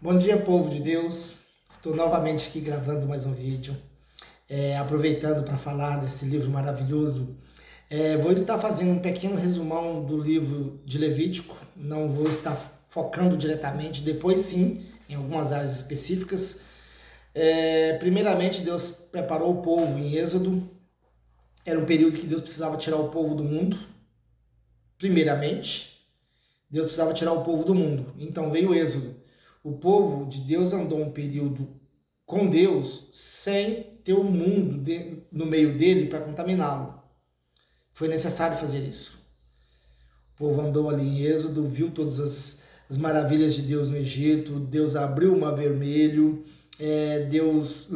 Bom dia, povo de Deus. Estou novamente aqui gravando mais um vídeo, aproveitando para falar desse livro maravilhoso. Vou estar fazendo um pequeno resumão do livro de Levítico, não vou estar focando diretamente, depois sim, em algumas áreas específicas. Primeiramente, Deus preparou o povo em Êxodo, era um período que Deus precisava tirar o povo do mundo. Primeiramente, Deus precisava tirar o povo do mundo, então veio o Êxodo. O povo de Deus andou um período com Deus sem ter o mundo no meio dele para contaminá-lo. Foi necessário fazer isso. O povo andou ali em Êxodo, viu todas as maravilhas de Deus no Egito, Deus abriu o mar vermelho, Deus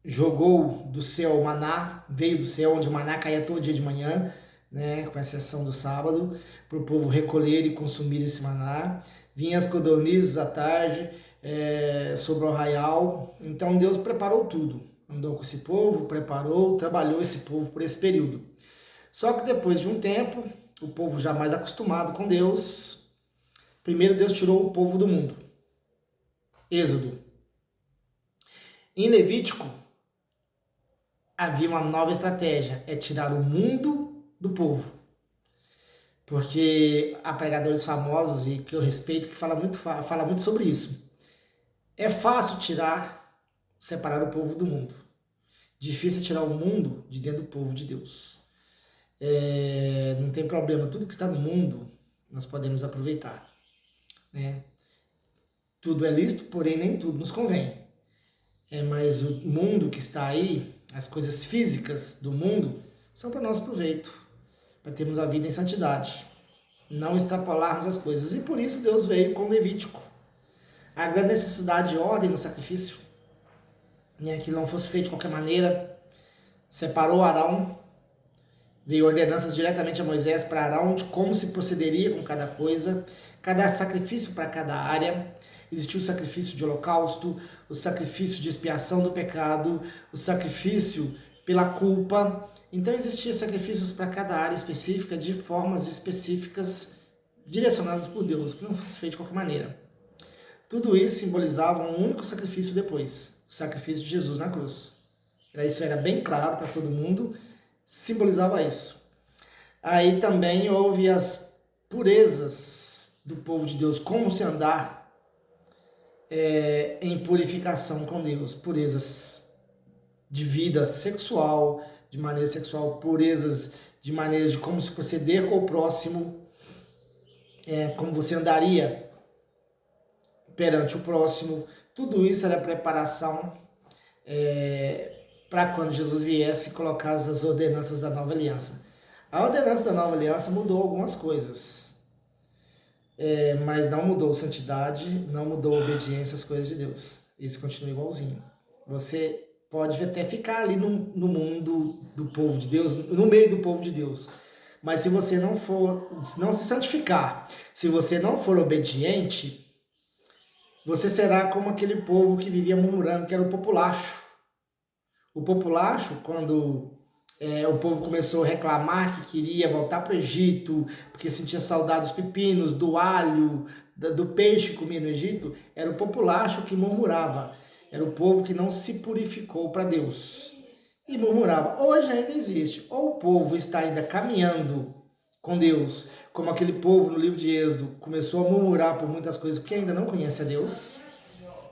jogou do céu o maná, veio do céu onde o maná caía todo dia de manhã, né, com exceção do sábado, para o povo recolher e consumir esse maná. Vinha as codornizes à tarde, sobre o arraial. Então Deus preparou tudo. Andou com esse povo, preparou, trabalhou esse povo por esse período. Só que depois de um tempo, o povo já mais acostumado com Deus, primeiro Deus tirou o povo do mundo. Êxodo. Em Levítico, havia uma nova estratégia, é tirar o mundo do povo. Porque há pregadores famosos e que eu respeito que fala muito sobre isso. É fácil separar o povo do mundo. Difícil é tirar o mundo de dentro do povo de Deus. Não tem problema, tudo que está no mundo nós podemos aproveitar, né? Tudo é lícito, porém nem tudo nos convém. Mas o mundo que está aí, as coisas físicas do mundo, são para nosso proveito, para termos a vida em santidade, não extrapolarmos as coisas. E por isso Deus veio com Levítico. A grande necessidade de ordem no sacrifício, né, que não fosse feito de qualquer maneira, separou Arão, veio ordenanças diretamente a Moisés para Arão de como se procederia com cada coisa, cada sacrifício para cada área. Existiu o sacrifício de holocausto, o sacrifício de expiação do pecado, o sacrifício pela culpa. Então existiam sacrifícios para cada área específica, de formas específicas, direcionadas por Deus, que não fosse feito de qualquer maneira. Tudo isso simbolizava um único sacrifício depois, o sacrifício de Jesus na cruz. Isso era bem claro para todo mundo, simbolizava isso. Aí também houve as purezas do povo de Deus, como se andar em purificação com Deus, purezas de vida sexual, de maneira sexual, purezas de maneira de como se proceder com o próximo, como você andaria perante o próximo. Tudo isso era preparação para quando Jesus viesse colocar as ordenanças da nova aliança. A ordenança da nova aliança mudou algumas coisas, mas não mudou santidade, não mudou obediência às coisas de Deus. Isso continua igualzinho. Você pode até ficar ali no mundo do povo de Deus, no meio do povo de Deus, mas se você não se santificar, se você não for obediente, você será como aquele povo que vivia murmurando, que era o populacho. O populacho, quando o povo começou a reclamar que queria voltar para o Egito, porque sentia saudade dos pepinos, do alho, do peixe que comia no Egito, era o populacho que murmurava. Era o povo que não se purificou para Deus e murmurava. Hoje ainda existe. Ou o povo está ainda caminhando com Deus, como aquele povo no livro de Êxodo começou a murmurar por muitas coisas porque ainda não conhece a Deus.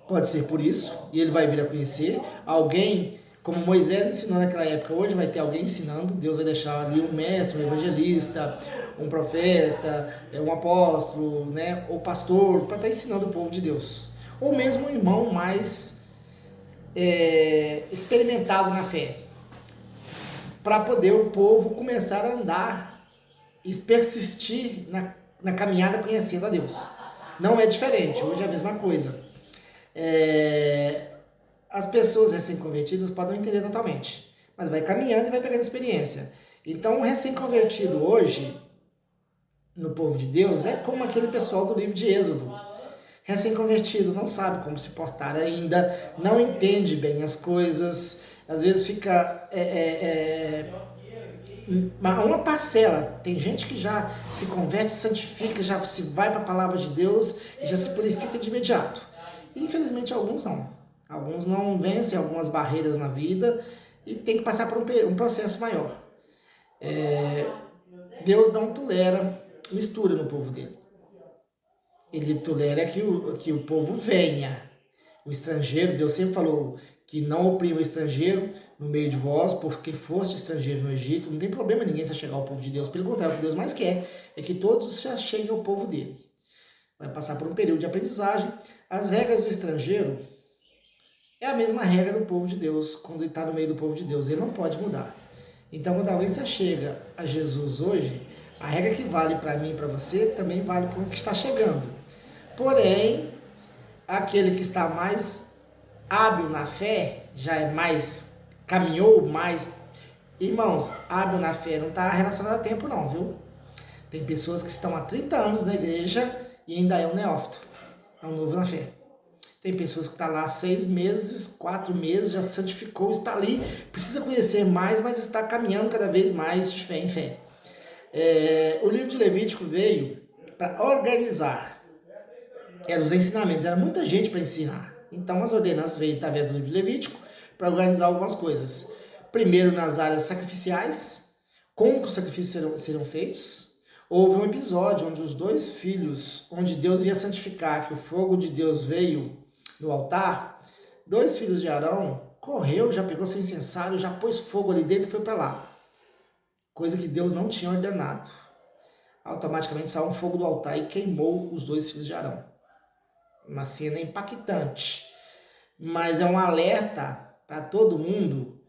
Pode ser por isso, e ele vai vir a conhecer. Alguém, como Moisés ensinou naquela época, hoje vai ter alguém ensinando. Deus vai deixar ali um mestre, um evangelista, um profeta, um apóstolo, né, ou pastor, para estar ensinando o povo de Deus. Ou mesmo um irmão mais experimentado na fé, para poder o povo começar a andar e persistir na caminhada conhecendo a Deus. Não é diferente, hoje é a mesma coisa. As pessoas recém-convertidas podem entender totalmente, mas vai caminhando e vai pegando experiência. Então, o recém-convertido hoje, no povo de Deus, é como aquele pessoal do livro de Êxodo. Recém-convertido, não sabe como se portar ainda, não entende bem as coisas, às vezes fica uma parcela. Tem gente que já se converte, se santifica, já se vai para a palavra de Deus e já se purifica de imediato. E, infelizmente, alguns não. Alguns não vencem algumas barreiras na vida e tem que passar por um processo maior. Deus não tolera mistura no povo dele. Ele tolera que o povo venha. O estrangeiro, Deus sempre falou que não oprima o estrangeiro no meio de vós, porque foste estrangeiro no Egito. Não tem problema ninguém se chegar ao povo de Deus. Pelo contrário, o que Deus mais quer é que todos se acheguem ao povo dele. Vai passar por um período de aprendizagem. As regras do estrangeiro é a mesma regra do povo de Deus, quando ele está no meio do povo de Deus. Ele não pode mudar. Então, quando alguém se chega a Jesus hoje, a regra que vale para mim e para você também vale para o que está chegando. Porém, aquele que está mais hábil na fé, já é mais, caminhou mais. Irmãos, hábil na fé não está relacionado a tempo não, viu? Tem pessoas que estão há 30 anos na igreja e ainda é um neófito, é um novo na fé. Tem pessoas que estão lá 6 meses, 4 meses, já se santificou, está ali, precisa conhecer mais, mas está caminhando cada vez mais de fé em fé. O livro de Levítico veio para organizar os ensinamentos, era muita gente para ensinar. Então as ordenanças veio através do livro de Levítico para organizar algumas coisas. Primeiro nas áreas sacrificiais, como os sacrifícios serão feitos. Houve um episódio onde os 2 filhos, onde Deus ia santificar, que o fogo de Deus veio no altar, 2 filhos de Arão correu, já pegou seu incensário, já pôs fogo ali dentro e foi para lá. Coisa que Deus não tinha ordenado. Automaticamente saiu um fogo do altar e queimou os 2 filhos de Arão. Uma cena impactante. Mas é um alerta para todo mundo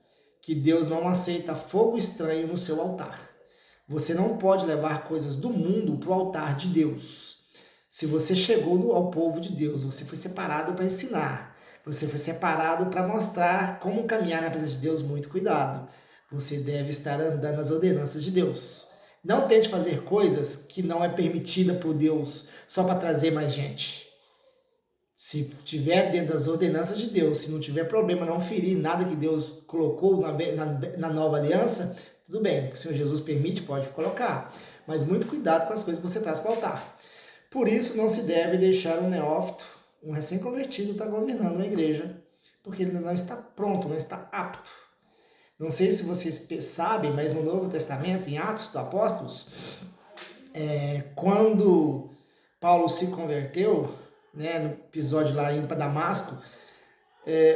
que Deus não aceita fogo estranho no seu altar. Você não pode levar coisas do mundo para o altar de Deus. Se você chegou ao povo de Deus, você foi separado para ensinar. Você foi separado para mostrar como caminhar na presença de Deus. Muito cuidado. Você deve estar andando nas ordenanças de Deus. Não tente fazer coisas que não é permitida por Deus só para trazer mais gente. Se tiver dentro das ordenanças de Deus, se não tiver problema, não ferir nada que Deus colocou na nova aliança, tudo bem. O Senhor Jesus permite, pode colocar. Mas muito cuidado com as coisas que você traz para o altar. Por isso, não se deve deixar um neófito, um recém-convertido, estar governando uma igreja, porque ele ainda não está pronto, não está apto. Não sei se vocês sabem, mas no Novo Testamento, em Atos dos Apóstolos, quando Paulo se converteu, né, no episódio lá indo para Damasco,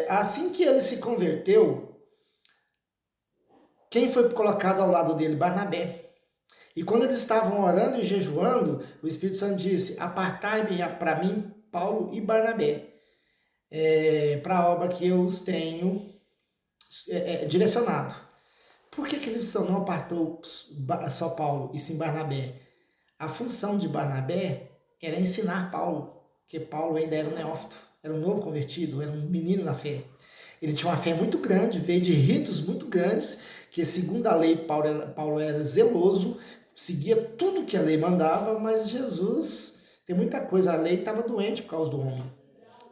assim que ele se converteu, quem foi colocado ao lado dele? Barnabé. E quando eles estavam orando e jejuando, o Espírito Santo disse: apartai-me para mim, Paulo e Barnabé, para a obra que eu os tenho direcionado. Por que ele não apartou só Paulo e sim Barnabé? A função de Barnabé era ensinar Paulo, porque Paulo ainda era um neófito, era um novo convertido, era um menino na fé. Ele tinha uma fé muito grande, veio de ritos muito grandes, que segundo a lei Paulo era zeloso, seguia tudo que a lei mandava, mas Jesus, tem muita coisa, a lei estava doente por causa do homem,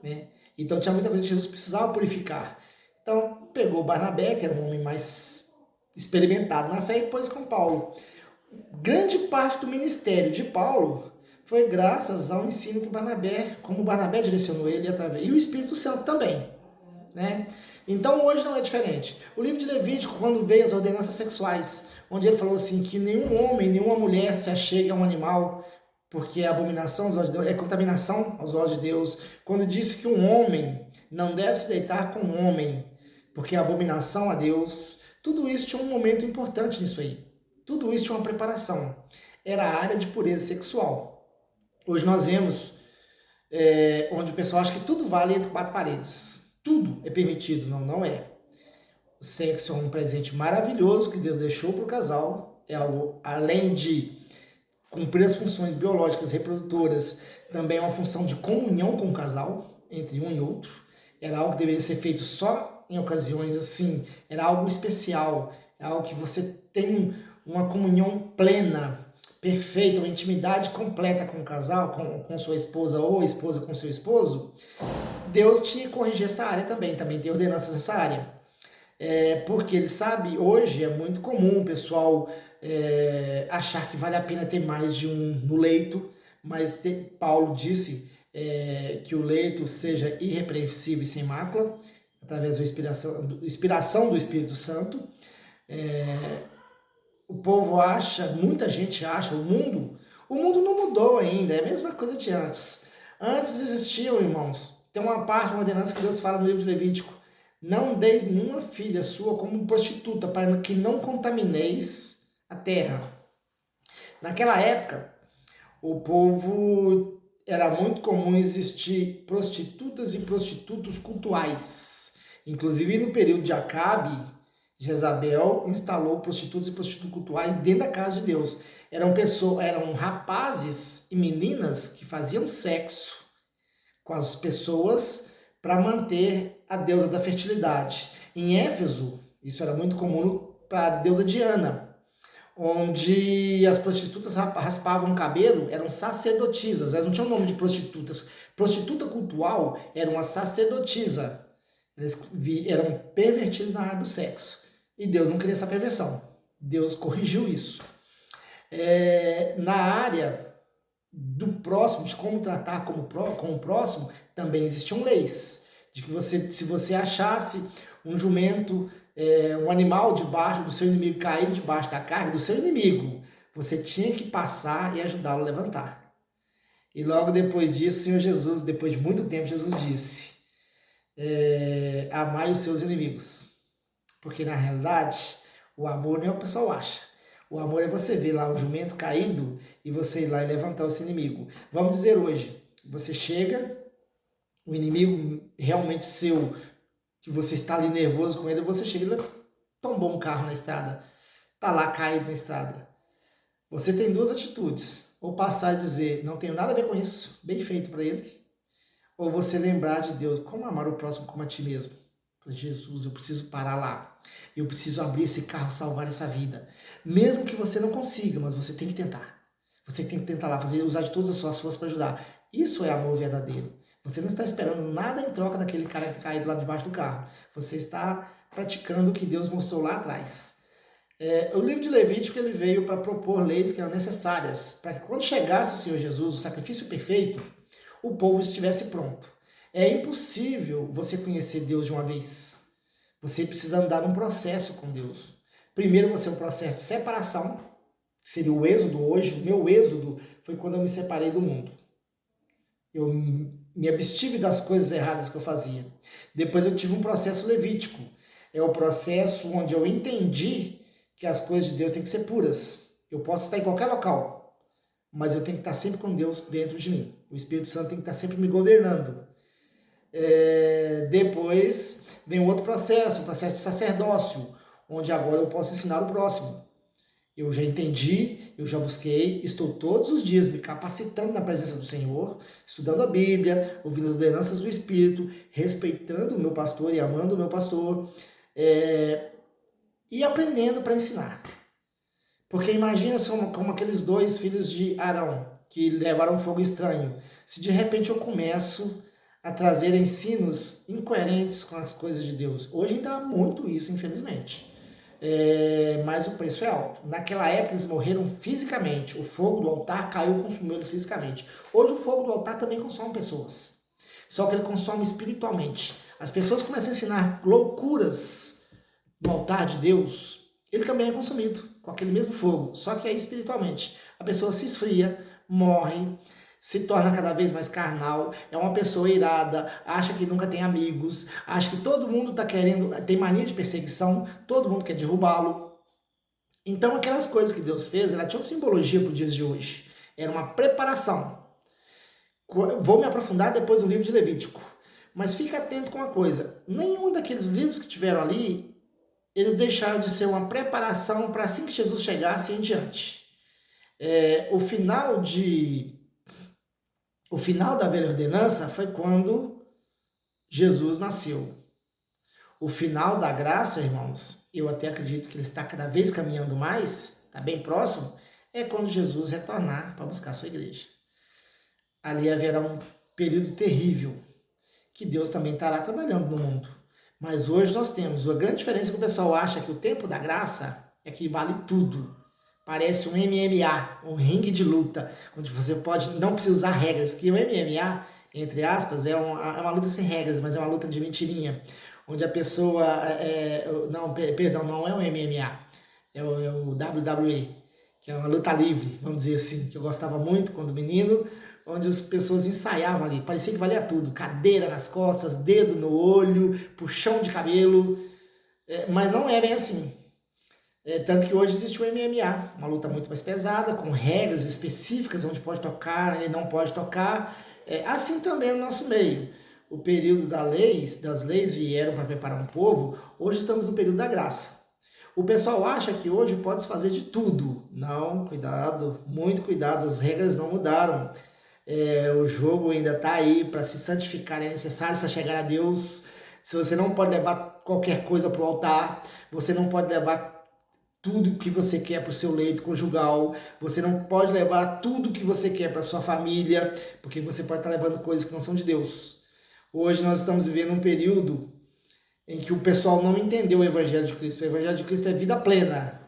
né? Então tinha muita coisa que Jesus precisava purificar. Então pegou Barnabé, que era um homem mais experimentado na fé, e pôs com Paulo. Grande parte do ministério de Paulo foi graças ao ensino que como Barnabé direcionou ele através, e o Espírito Santo também, né? Então hoje não é diferente. O livro de Levítico, quando veio as ordenanças sexuais, onde ele falou assim que nenhum homem, nenhuma mulher se achegue a um animal, porque é abominação aos olhos de Deus, é contaminação aos olhos de Deus. Quando disse que um homem não deve se deitar com um homem, porque é abominação a Deus, tudo isso tinha um momento importante nisso aí. Tudo isso tinha uma preparação. Era a área de pureza sexual. Hoje nós vemos onde o pessoal acha que tudo vale entre 4 paredes. Tudo é permitido. Não, não é. O sexo é um presente maravilhoso que Deus deixou para o casal. É algo, além de cumprir as funções biológicas reprodutoras, também é uma função de comunhão com o casal, entre um e outro. Era algo que deveria ser feito só em ocasiões assim. Era algo especial. É algo que você tem uma comunhão plena, perfeita, uma intimidade completa com o casal, com sua esposa ou a esposa com seu esposo. Deus tinha que corrigir essa área também tem ordenanças nessa área. Porque ele sabe, hoje é muito comum o pessoal achar que vale a pena ter mais de um no leito, mas Paulo disse que o leito seja irrepreensível e sem mácula, através da inspiração do Espírito Santo. O povo acha, muita gente acha, o mundo não mudou ainda, é a mesma coisa de antes. Antes existiam, irmãos, tem uma parte, uma ordenança que Deus fala no livro de Levítico: não deis nenhuma filha sua como prostituta, para que não contamineis a terra. Naquela época, o povo era muito comum existir prostitutas e prostitutos cultuais. Inclusive no período de Acabe, Jezabel instalou prostitutas e prostitutos cultuais dentro da casa de Deus. Eram rapazes e meninas que faziam sexo com as pessoas para manter a deusa da fertilidade. Em Éfeso, isso era muito comum para a deusa Diana, onde as prostitutas raspavam o cabelo, eram sacerdotisas, elas não tinham nome de prostitutas. Prostituta cultual era uma sacerdotisa. Eles eram pervertidos na área do sexo. E Deus não queria essa perversão. Deus corrigiu isso. Na área do próximo, de como tratar com o próximo, também existiam leis. De que se você achasse um jumento, um animal debaixo do seu inimigo, caído debaixo da carga do seu inimigo, você tinha que passar e ajudá-lo a levantar. E logo depois disso, o Senhor Jesus, depois de muito tempo, Jesus disse: amai os seus inimigos. Porque na realidade, o amor não é o que o pessoal acha. O amor é você ver lá o jumento caído e você ir lá e levantar o seu inimigo. Vamos dizer hoje, você chega, o inimigo realmente seu, que você está ali nervoso com ele, você chega e tombou um carro na estrada, tá lá caído na estrada. Você tem duas atitudes: ou passar e dizer, não tenho nada a ver com isso, bem feito para ele, ou você lembrar de Deus, como amar o próximo como a ti mesmo. Jesus, eu preciso parar lá. Eu preciso abrir esse carro, salvar essa vida. Mesmo que você não consiga, mas você tem que tentar. Você tem que tentar lá, usar de todas as suas forças para ajudar. Isso é amor verdadeiro. Você não está esperando nada em troca daquele cara que caído lá debaixo do carro. Você está praticando o que Deus mostrou lá atrás. O livro de Levítico ele veio para propor leis que eram necessárias para que quando chegasse o Senhor Jesus, o sacrifício perfeito, o povo estivesse pronto. É impossível você conhecer Deus de uma vez. Você precisa andar num processo com Deus. Primeiro você é um processo de separação, que seria o êxodo hoje. O meu êxodo foi quando eu me separei do mundo. Eu me abstive das coisas erradas que eu fazia. Depois eu tive um processo levítico. É o processo onde eu entendi que as coisas de Deus têm que ser puras. Eu posso estar em qualquer local, mas eu tenho que estar sempre com Deus dentro de mim. O Espírito Santo tem que estar sempre me governando. Depois vem um outro processo, o processo de sacerdócio, onde agora eu posso ensinar o próximo. Eu já entendi, eu já busquei, estou todos os dias me capacitando na presença do Senhor, estudando a Bíblia, ouvindo as ordenanças do Espírito, respeitando o meu pastor e amando o meu pastor, e aprendendo para ensinar. Porque imagina como aqueles dois filhos de Arão, que levaram fogo estranho. Se de repente eu começo a trazer ensinos incoerentes com as coisas de Deus. Hoje ainda há muito isso, infelizmente. Mas o preço é alto. Naquela época eles morreram fisicamente. O fogo do altar caiu e consumiu eles fisicamente. Hoje o fogo do altar também consome pessoas. Só que ele consome espiritualmente. As pessoas começam a ensinar loucuras no altar de Deus, ele também é consumido com aquele mesmo fogo. Só que aí espiritualmente. A pessoa se esfria, morre, se torna cada vez mais carnal, é uma pessoa irada, acha que nunca tem amigos, acha que todo mundo está querendo, tem mania de perseguição, todo mundo quer derrubá-lo. Então aquelas coisas que Deus fez, ela tinha uma simbologia para os dias de hoje. Era uma preparação. Vou me aprofundar depois no livro de Levítico. Mas fica atento com uma coisa, nenhum daqueles livros que tiveram ali, eles deixaram de ser uma preparação para assim que Jesus chegasse em diante. O final da velha ordenança foi quando Jesus nasceu. O final da graça, irmãos, eu até acredito que ele está cada vez caminhando mais, está bem próximo, é quando Jesus retornar para buscar a sua igreja. Ali haverá um período terrível, que Deus também estará trabalhando no mundo. Mas hoje nós temos. A grande diferença é que o pessoal acha que o tempo da graça é que vale tudo. Parece um MMA, um ringue de luta, onde você não precisa usar regras. Que o MMA, entre aspas, é uma luta sem regras, mas é uma luta de mentirinha. Onde a pessoa. Não, perdão, não é o MMA, é o WWE, que é uma luta livre, vamos dizer assim, que eu gostava muito quando menino, onde as pessoas ensaiavam ali, parecia que valia tudo, cadeira nas costas, dedo no olho, puxão de cabelo, mas não é bem assim. Tanto que hoje existe o MMA, uma luta muito mais pesada, com regras específicas, onde pode tocar e não pode tocar. Assim também no nosso meio. O período das leis vieram para preparar um povo, hoje estamos no período da graça. O pessoal acha que hoje pode se fazer de tudo. Não, cuidado, muito cuidado, as regras não mudaram. O jogo ainda está aí para se santificar, é necessário para chegar a Deus. Se você não pode levar qualquer coisa para o altar, você não pode levar tudo que você quer para o seu leito conjugal, você não pode levar tudo que você quer para sua família, porque você pode estar levando coisas que não são de Deus. Hoje nós estamos vivendo um período em que o pessoal não entendeu o Evangelho de Cristo. O Evangelho de Cristo é vida plena.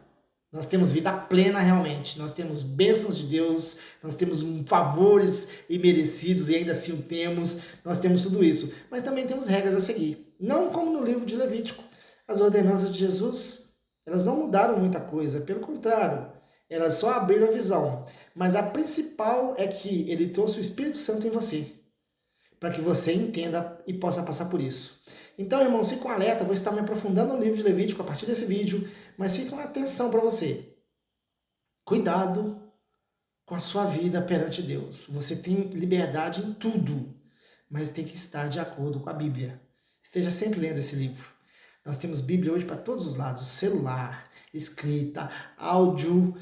Nós temos vida plena realmente, nós temos bênçãos de Deus, nós temos favores imerecidos e ainda assim o temos, nós temos tudo isso. Mas também temos regras a seguir, não como no livro de Levítico. As ordenanças de Jesus, elas não mudaram muita coisa, pelo contrário, elas só abriram a visão. Mas a principal é que ele trouxe o Espírito Santo em você, para que você entenda e possa passar por isso. Então, irmãos, fiquem alerta, vou estar me aprofundando no livro de Levítico a partir desse vídeo, mas fiquem com atenção para você. Cuidado com a sua vida perante Deus. Você tem liberdade em tudo, mas tem que estar de acordo com a Bíblia. Esteja sempre lendo esse livro. Nós temos Bíblia hoje para todos os lados, celular, escrita, áudio,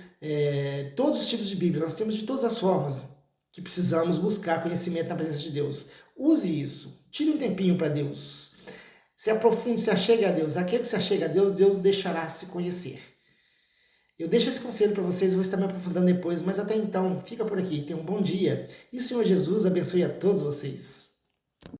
todos os tipos de Bíblia. Nós temos de todas as formas que precisamos buscar conhecimento na presença de Deus. Use isso, tire um tempinho para Deus. Se aprofunde, se achegue a Deus. Aquele que se achega a Deus, Deus deixará se conhecer. Eu deixo esse conselho para vocês, vou estar me aprofundando depois, mas até então, fica por aqui, tenha um bom dia. E o Senhor Jesus abençoe a todos vocês.